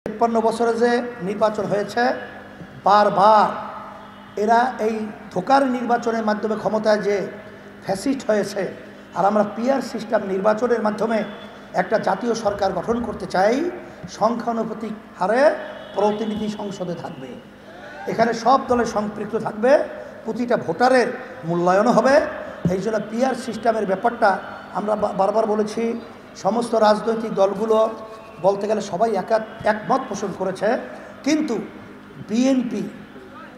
53 বছরে যে নির্বাচন হয়েছে, বারবার এরা এই ধোকার নির্বাচনের মাধ্যমে ক্ষমতায় যে ফ্যাসিস্ট হয়েছে, আর আমরা পিআর সিস্টেম নির্বাচনের মাধ্যমে একটা জাতীয় সরকার গঠন করতে চাই। সংখ্যানুপাতিক হারে প্রতিনিধি সংসদে থাকবে, এখানে সব দলের সম্পৃক্ত থাকবে, প্রতিটা ভোটারের মূল্যায়ন হবে। এই জন্য পিআর সিস্টেমের ব্যাপারটা আমরা বারবার বলেছি, সমস্ত রাজনৈতিক দলগুলো বলতে গেলে সবাই একমত পোষণ করেছে, কিন্তু বিএনপি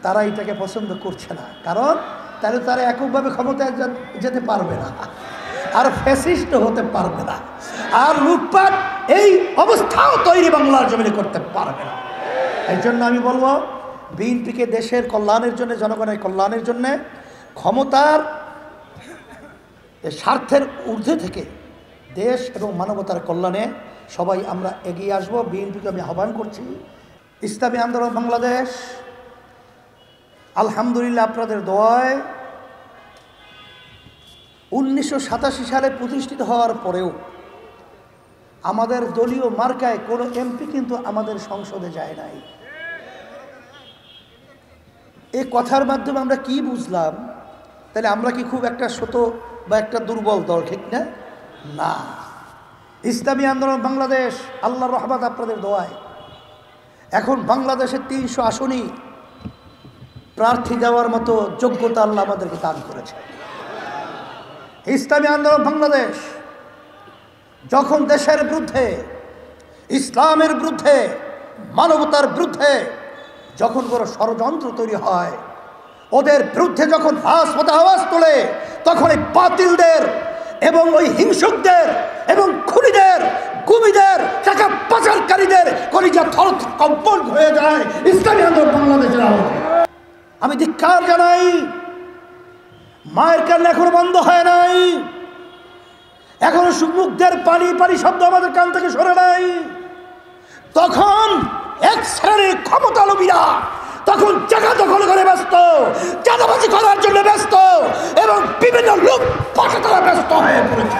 তারা এটাকে পছন্দ করছে না। কারণ তাহলে তারা এককভাবে ক্ষমতায় যেতে পারবে না, আর ফ্যাসিস্ট হতে পারবে না, আর লুটপাট এই অবস্থাও তৈরি বাংলার জমিনে করতে পারবে না। এই জন্য আমি বলবো, বিএনপিকে দেশের কল্যাণের জন্য, জনগণের কল্যাণের জন্য, ক্ষমতার স্বার্থের ঊর্ধ্বে থেকে দেশ এবং মানবতার কল্যাণে সবাই আমরা এগিয়ে আসবো। বিএনপিকে আমি আহ্বান করছি, ইসলামী আন্দোলন বাংলাদেশ আলহামদুলিল্লাহ আপনাদের দোয়ায় 1987 সালে প্রতিষ্ঠিত হওয়ার পরেও আমাদের দলীয় মার্কায় কোনো এমপি কিন্তু আমাদের সংসদে যায় নাই। এই কথার মাধ্যমে আমরা কি বুঝলাম? তাহলে আমরা কি খুব একটা ছোট বা একটা দুর্বল দল, ঠিক না? না, ইসলামী আন্দোলন বাংলাদেশ আল্লাহর রহমত আপনাদের দোয়ায় এখন বাংলাদেশের 300 আসনই প্রার্থী দেওয়ার মতো যোগ্যতা আল্লাহ আমাদেরকে দান করেছে। ইসলামী আন্দোলন বাংলাদেশ যখন দেশের বিরুদ্ধে, ইসলামের বিরুদ্ধে, মানবতার বিরুদ্ধে যখন বড় ষড়যন্ত্র তৈরি হয়, ওদের বিরুদ্ধে যখন আওয়াজ তোলে, তখন এই বাতিলদের এবং ওই হিংসুকদের এবং খুনিদের, গুমিদের, টাকা পাচারকারীদের কলিজা থর কম্পন হয়ে যায় ইসলামী আন্দোলন বাংলাদেশের আওয়াজে। আমি ধিক্কার জানাই, মায়ের কান্না এখনো বন্ধ হয় নাই, এখনো মুখদের পানি পানি শব্দ আমাদের কান থেকে সরে নাই। তখন এক শ্রেণীর ক্ষমতা লোভীরা তখন জায়গা দখল করে ব্যস্ত, চাঁদাবাজি করার জন্য ব্যস্ত, এবং বিভিন্ন লোক পাশে তারা ব্যস্ত হয়ে পড়েছে।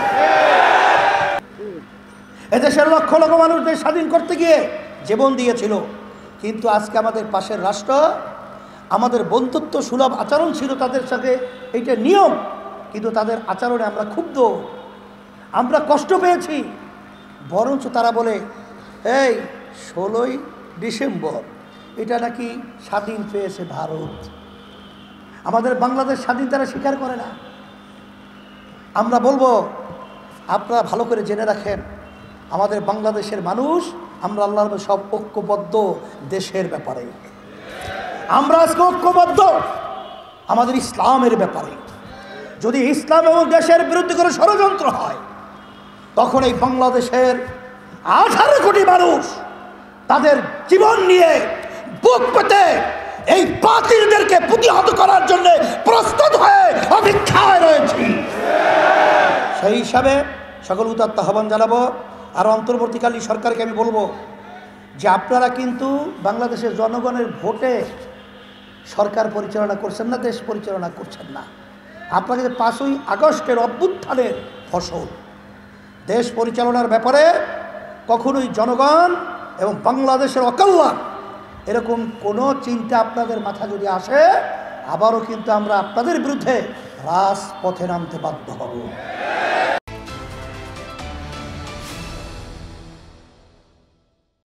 এদেশের লক্ষ লক্ষ মানুষদের স্বাধীন করতে গিয়ে জীবন দিয়েছিল, কিন্তু আজকে আমাদের পাশের রাষ্ট্র, আমাদের বন্ধুত্ব সুলভ আচরণ ছিল তাদের সাথে, এইটা নিয়ম, কিন্তু তাদের আচরণে আমরা ক্ষুব্ধ, আমরা কষ্ট পেয়েছি। বরঞ্চ তারা বলে, এই 16ই ডিসেম্বর এটা নাকি স্বাধীন পেয়েছে ভারত, আমাদের বাংলাদেশ স্বাধীন তারা স্বীকার করে না। আমরা বলবো, আপনারা ভালো করে জেনে রাখেন, আমাদের বাংলাদেশের মানুষ, আমরা আল্লাহর সব ঐক্যবদ্ধ দেশের ব্যাপারে, আমরা আজকে ঐক্যবদ্ধ আমাদের ইসলামের ব্যাপারে। যদি ইসলাম এবং দেশের বিরুদ্ধে কোনো ষড়যন্ত্র হয়, তখন এই বাংলাদেশের 18 কোটি মানুষ তাদের জীবন নিয়ে বুক পেতে এই বাতিলদেরকে প্রতিহত করার জন্য প্রস্তুত হয়ে অপেক্ষায় রয়েছি। সেই হিসাবে সকল উদাত্ত আহ্বান জানাবো। আর অন্তর্বর্তীকালীন সরকারকে আমি বলবো যে আপনারা কিন্তু বাংলাদেশের জনগণের ভোটে সরকার পরিচালনা করছেন না, দেশ পরিচালনা করছেন না। আপনাকে 5ই আগস্টের অভ্যুত্থানের ফসল, দেশ পরিচালনার ব্যাপারে কখনোই জনগণ এবং বাংলাদেশের অকল্যাণ এরকম কোনো চিন্তা আপনাদের মাথা যদি আসে, আবারও কিন্তু আমরা আপনাদের বিরুদ্ধে রাজপথে নামতে বাধ্য হব।